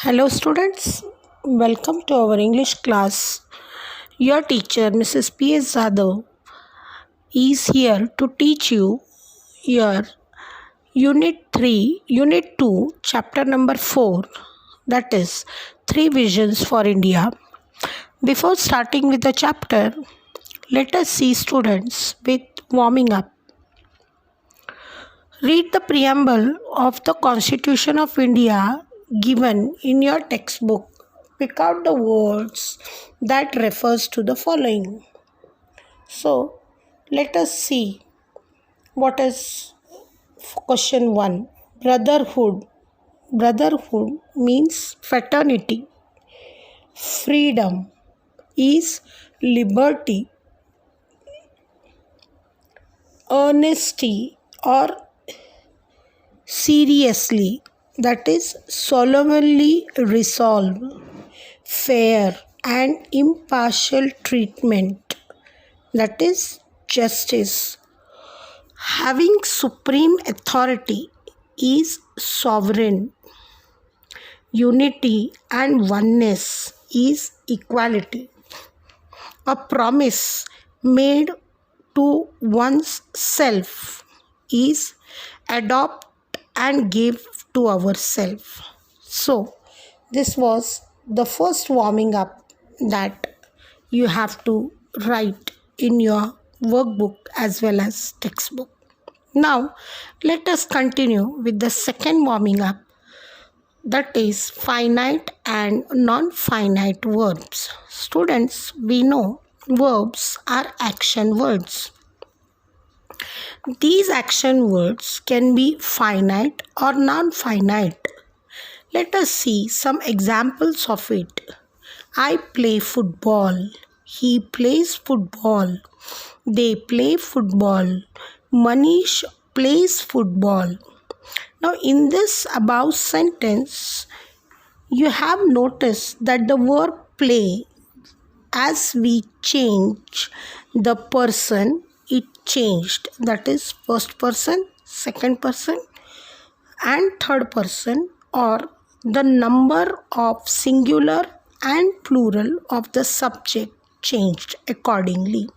Hello, students. Welcome to our English class. Your teacher, Mrs. P.S. Zadav, is here to teach you your Unit 3, Unit 2, Chapter number 4, that is, Three Visions for India. Before starting with the chapter, let us see students with warming up. Read the preamble of the Constitution of India given in your textbook. Pick out the words that refers to the following. So, let us see what is question 1. Brotherhood. Brotherhood means fraternity. Freedom is liberty. Honesty or seriously, that is solemnly resolve. Fair and impartial treatment, that is justice. Having supreme authority is sovereign. Unity and oneness is equality. A promise made to one's self is adopt and give to ourselves. So, this was the first warming up that you have to write in your workbook as well as textbook. Now, let us continue with the second warming up, that is finite and non-finite verbs. Students, we know verbs are action words. These action words can be finite or non-finite. Let us see some examples of it. I play football. He plays football. They play football. Manish plays football. Now, in this above sentence, you have noticed that the verb play, as we change the person, it changed. That is first person, second person, and third person, or the number of singular and plural of the subject changed accordingly.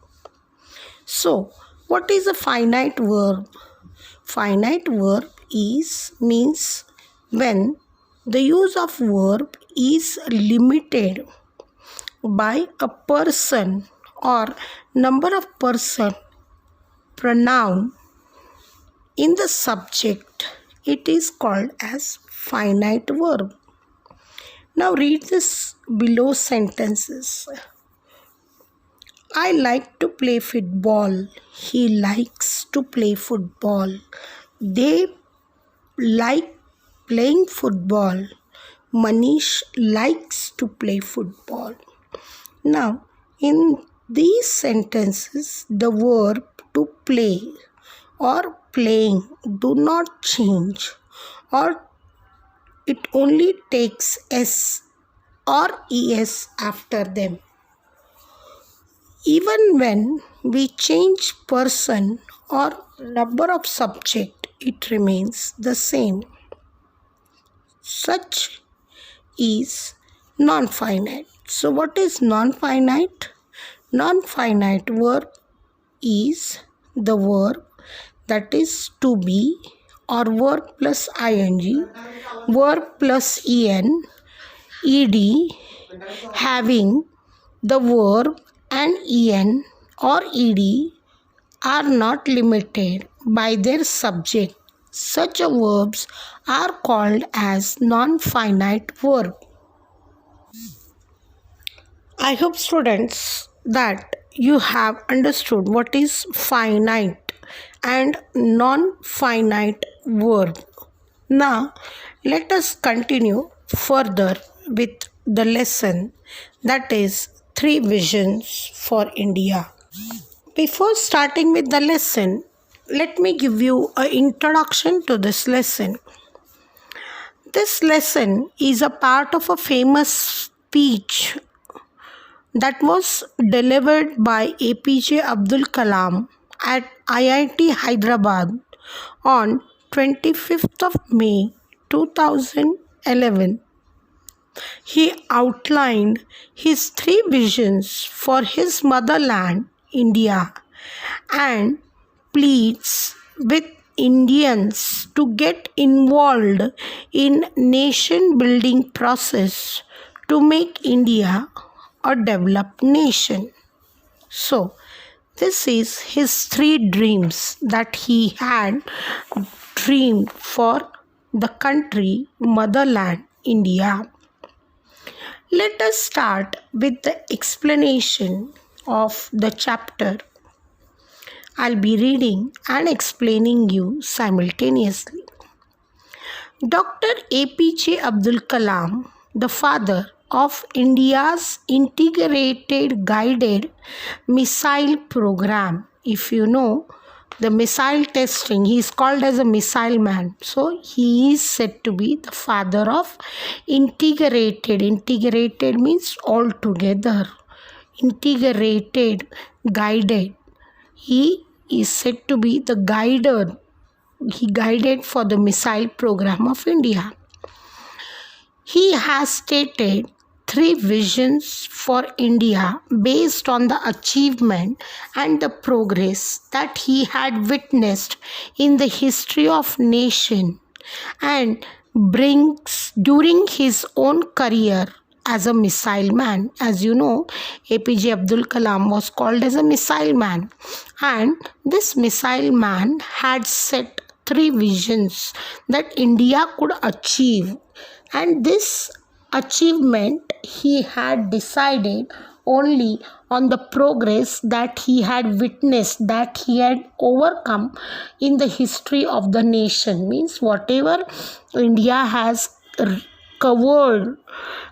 So, what is a finite verb? Finite verb means when the use of verb is limited by a person or number of person pronoun in the subject, it is called as finite verb. Now read this below sentences. I like to play football. He likes to play football. They like playing football. Manish likes to play football. Now, in these sentences, the verb to play or playing do not change, or it only takes s or es after them. Even when we change person or number of subject, it remains the same. Such is non-finite. So what is non-finite? Non-finite verb is the verb that is to be or verb plus ing, verb plus en, ed, having the verb and en or ed are not limited by their subject. Such verbs are called as non-finite verb. I hope students that you have understood what is finite and non-finite verb. Now let us continue further with the lesson, that is Three Visions for India. Before starting with the lesson, let me give you an introduction to this lesson. This lesson is a part of a famous speech that was delivered by APJ Abdul Kalam at IIT Hyderabad on 25th of May 2011. He outlined his three visions for his motherland, India, and pleads with Indians to get involved in nation building process to make India a developed nation. So, this is his three dreams that he had dreamed for the country, motherland, India. Let us start with the explanation of the chapter. I'll be reading and explaining you simultaneously. Dr. APJ Abdul Kalam, the father of India's integrated guided missile program. If you know the missile testing, he is called as a missile man. So he is said to be the father of integrated. Integrated means all together. Integrated, guided. He is said to be the guider. He guided for the missile program of India. He has stated three visions for India based on the achievement and the progress that he had witnessed in the history of nation and brings during his own career as a missile man. As you know, APJ Abdul Kalam was called as a missile man, and this missile man had set three visions that India could achieve, and this achievement he had decided only on the progress that he had witnessed, that he had overcome in the history of the nation. Means whatever India has covered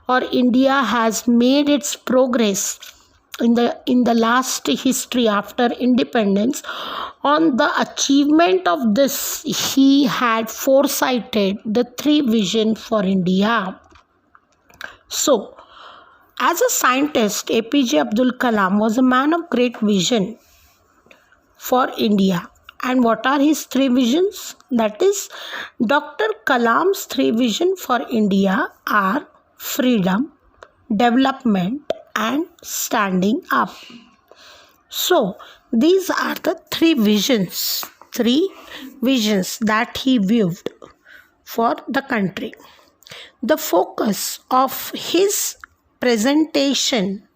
or India has made its progress in the last history after independence, on the achievement of this he had foresighted the three vision for India. So, as a scientist, APJ Abdul Kalam was a man of great vision for India. And what are his three visions? That is, Dr. Kalam's three visions for India are freedom, development, and standing up. So, these are the three visions that he viewed for the country. The focus of his presentation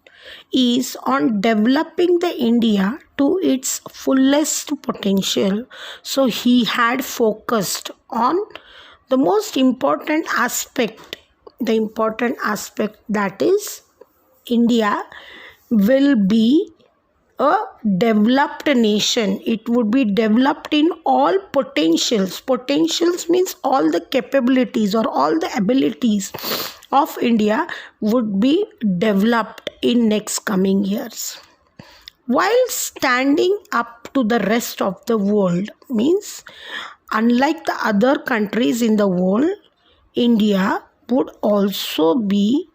is on developing the India to its fullest potential. So he had focused on the most important aspect, that is India will be a developed nation. It would be developed in all potentials. Potentials means all the capabilities or all the abilities of India would be developed in next coming years. While standing up to the rest of the world, means unlike the other countries in the world, India would also be,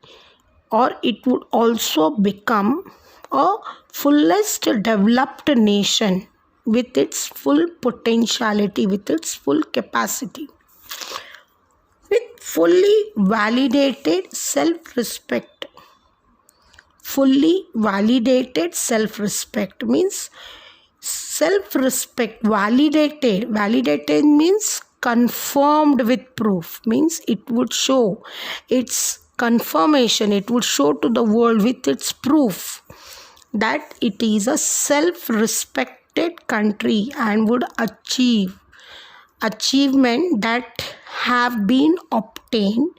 or it would also become, a fullest developed nation with its full potentiality, with its full capacity, with fully validated self-respect. Fully validated self-respect means self-respect, validated means confirmed with proof, means it would show its confirmation, it would show to the world with its proof that it is a self-respected country and would achieve achievement that have been obtained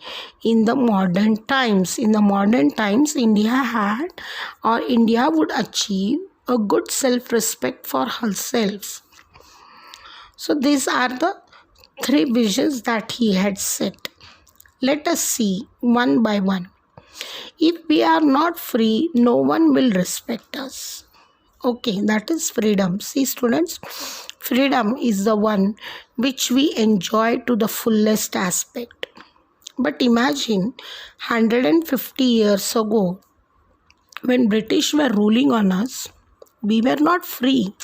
in the modern times. In the modern times, India would achieve a good self-respect for herself. So these are the three visions that he had set. Let us see one by one. If we are not free, no one will respect us. Okay, that is freedom. See students, freedom is the one which we enjoy to the fullest aspect. But imagine 150 years ago, when British were ruling on us, we were not free.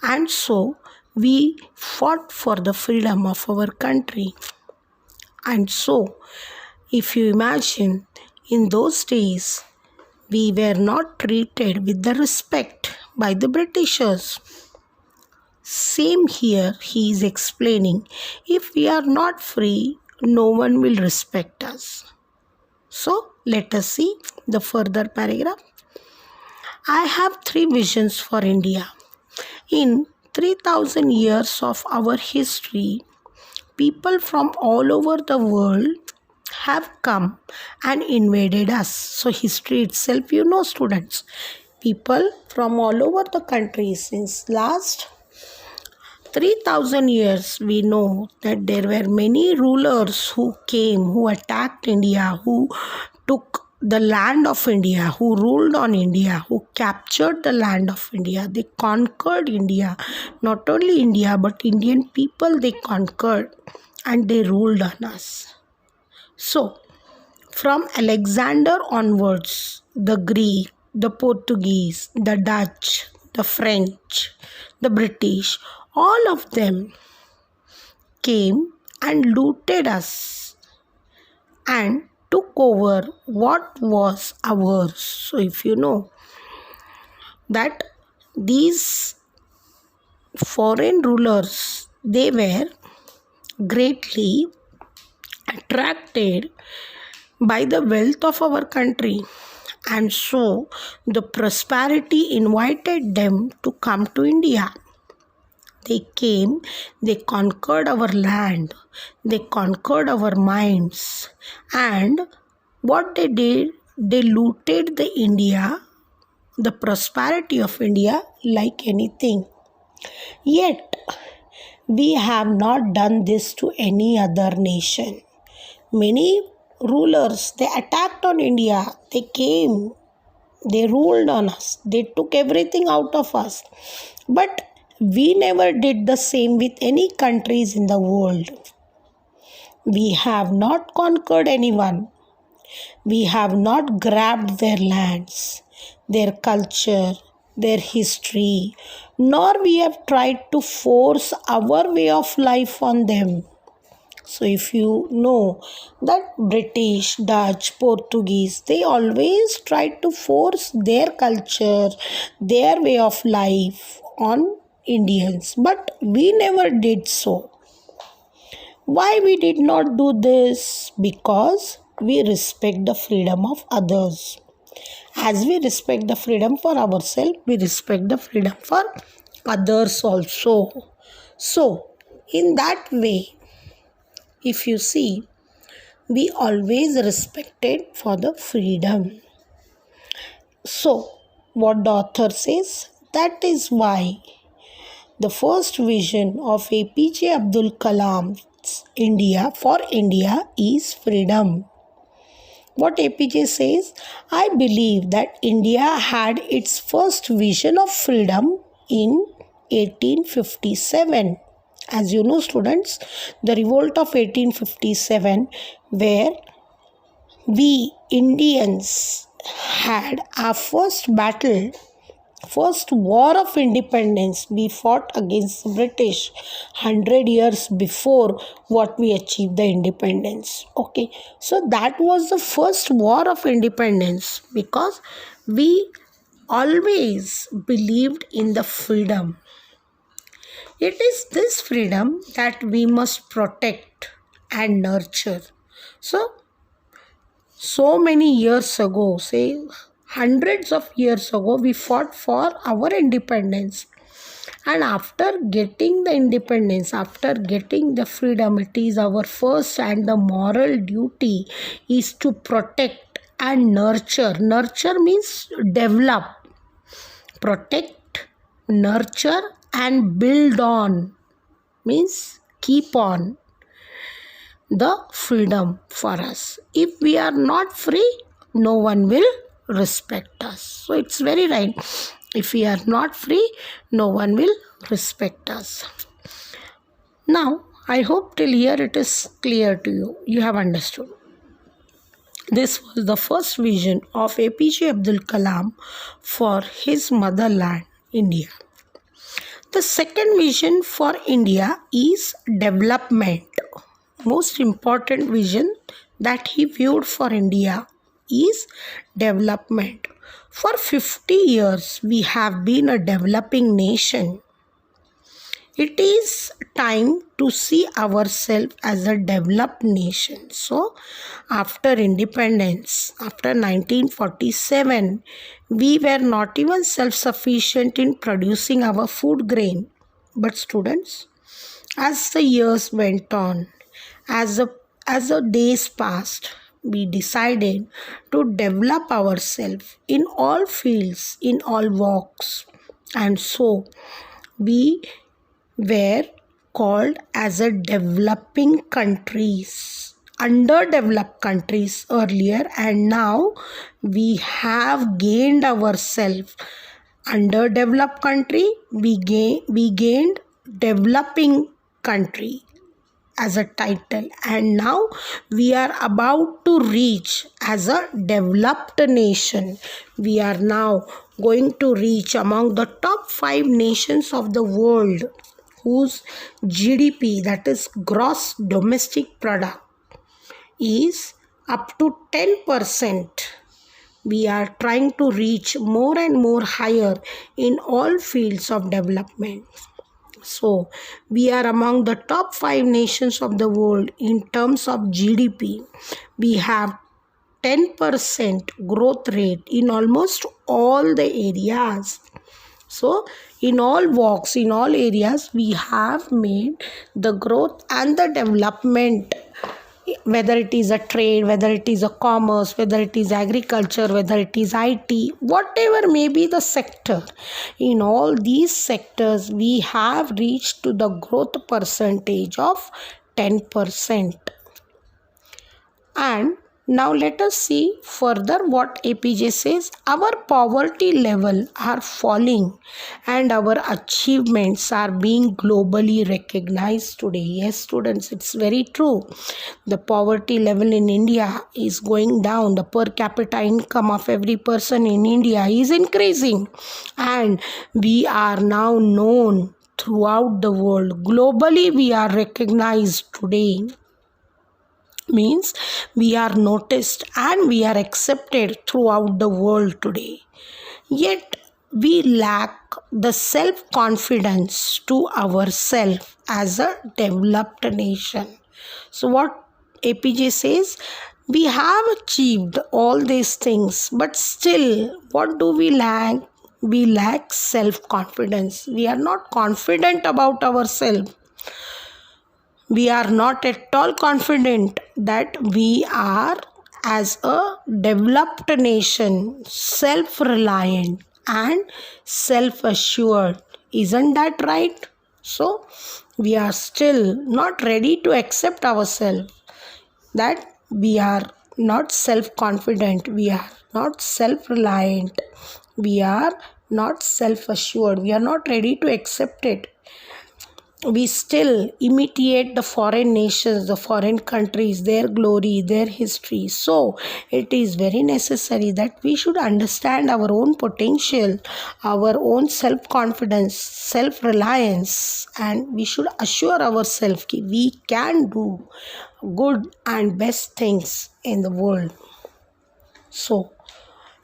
And so we fought for the freedom of our country. And so If you imagine, in those days, we were not treated with the respect by the Britishers. Same here, he is explaining. If we are not free, no one will respect us. So, let us see the further paragraph. I have three visions for India. In 3000 years of our history, people from all over the world have come and invaded us. So, history itself, students, people from all over the country since last 3000 years, we know that there were many rulers who came, who attacked India, who took the land of India, who ruled on India, who captured the land of India. They conquered India. Not only India, but Indian people they conquered and they ruled on us. So, from Alexander onwards, the Greek, the Portuguese, the Dutch, the French, the British, all of them came and looted us and took over what was ours. So if you know that these foreign rulers, they were greatly attracted by the wealth of our country, and so the prosperity invited them to come to India. They came, they conquered our land, they conquered our minds, and what they did, they looted the India, the prosperity of India like anything. Yet, we have not done this to any other nation. Many rulers, they attacked on India, they came, they ruled on us, they took everything out of us. But we never did the same with any countries in the world. We have not conquered anyone. We have not grabbed their lands, their culture, their history, nor we have tried to force our way of life on them. So if you know that British, Dutch, Portuguese, they always tried to force their culture, their way of life on Indians, but we never did so. Why we did not do this? Because we respect the freedom of others. As we respect the freedom for ourselves, we respect the freedom for others also. So, in that way, if you see, we always respected for the freedom. So, what the author says, that is why the first vision of APJ Abdul Kalam's India for India is freedom. What APJ says, I believe that India had its first vision of freedom in 1857. As you know, students, the revolt of 1857, where we Indians had our first battle, first war of independence. We fought against the British 100 years before what we achieved the independence. Okay, so that was the first war of independence because we always believed in the freedom. It is this freedom that we must protect and nurture. So many years ago, say hundreds of years ago, we fought for our independence. And after getting the independence, after getting the freedom, it is our first and the moral duty is to protect and nurture. Nurture means develop. Protect, nurture and build on means keep on the freedom for us. If we are not free, no one will respect us. So it's very right. If we are not free, no one will respect us. Now, I hope till here it is clear to you. You have understood. This was the first vision of APJ Abdul Kalam for his motherland, India. The second vision for India is development. Most important vision that he viewed for India is development. For 50 years, we have been a developing nation. It is time to see ourselves as a developed nation. So, after independence, after 1947, we were not even self-sufficient in producing our food grain. But students, as the years went on, as the days passed, we decided to develop ourselves in all fields, in all walks, and so we were called as a developing countries, underdeveloped countries earlier, and now we have gained ourselves underdeveloped country. We gained developing country as a title, and now we are about to reach as a developed nation. We are now going to reach among the top 5 nations of the world whose GDP, that is gross domestic product, is up to 10%. We are trying to reach more and more higher in all fields of development. So, we are among the top 5 nations of the world in terms of GDP. We have 10% growth rate in almost all the areas. So, in all walks, in all areas, we have made the growth and the development, whether it is a trade, whether it is a commerce, whether it is agriculture, whether it is IT, whatever may be the sector. In all these sectors, we have reached to the growth percentage of 10%. And now let us see further what APJ says. Our poverty level are falling and our achievements are being globally recognized today. Yes, students, it's very true. The poverty level in India is going down. The per capita income of every person in India is increasing, and we are now known throughout the world. Globally, we are recognized today. Means we are noticed and we are accepted throughout the world today. Yet we lack the self-confidence to ourselves as a developed nation. So what APJ says, we have achieved all these things, but still what do we lack? We lack self-confidence. We are not confident about ourselves. We are not at all confident that we are, as a developed nation, self-reliant and self-assured. Isn't that right? So, we are still not ready to accept ourselves that we are not self-confident, we are not self-reliant, we are not self-assured, we are not ready to accept it. We still imitate the foreign nations, the foreign countries, their glory, their history. So, it is very necessary that we should understand our own potential, our own self-confidence, self-reliance, and we should assure ourselves that we can do good and best things in the world. So,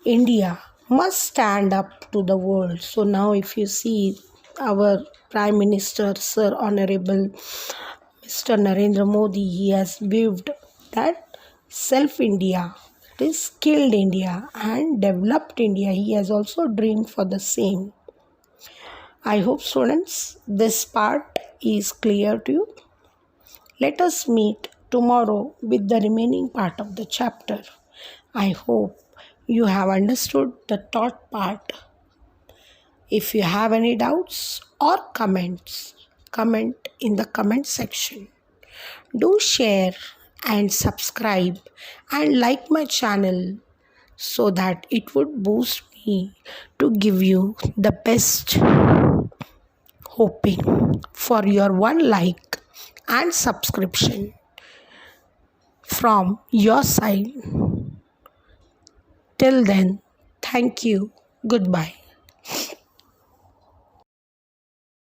India must stand up to the world. So, now if you see our Prime Minister, Sir Honorable Mr. Narendra Modi, he has viewed that self-India, that is skilled India and developed India. He has also dreamed for the same. I hope, students, this part is clear to you. Let us meet tomorrow with the remaining part of the chapter. I hope you have understood the taught part. If you have any doubts or comments, comment in the comment section. Do share and subscribe and like my channel so that it would boost me to give you the best. Hoping for your one like and subscription from your side. Till then, thank you. Goodbye.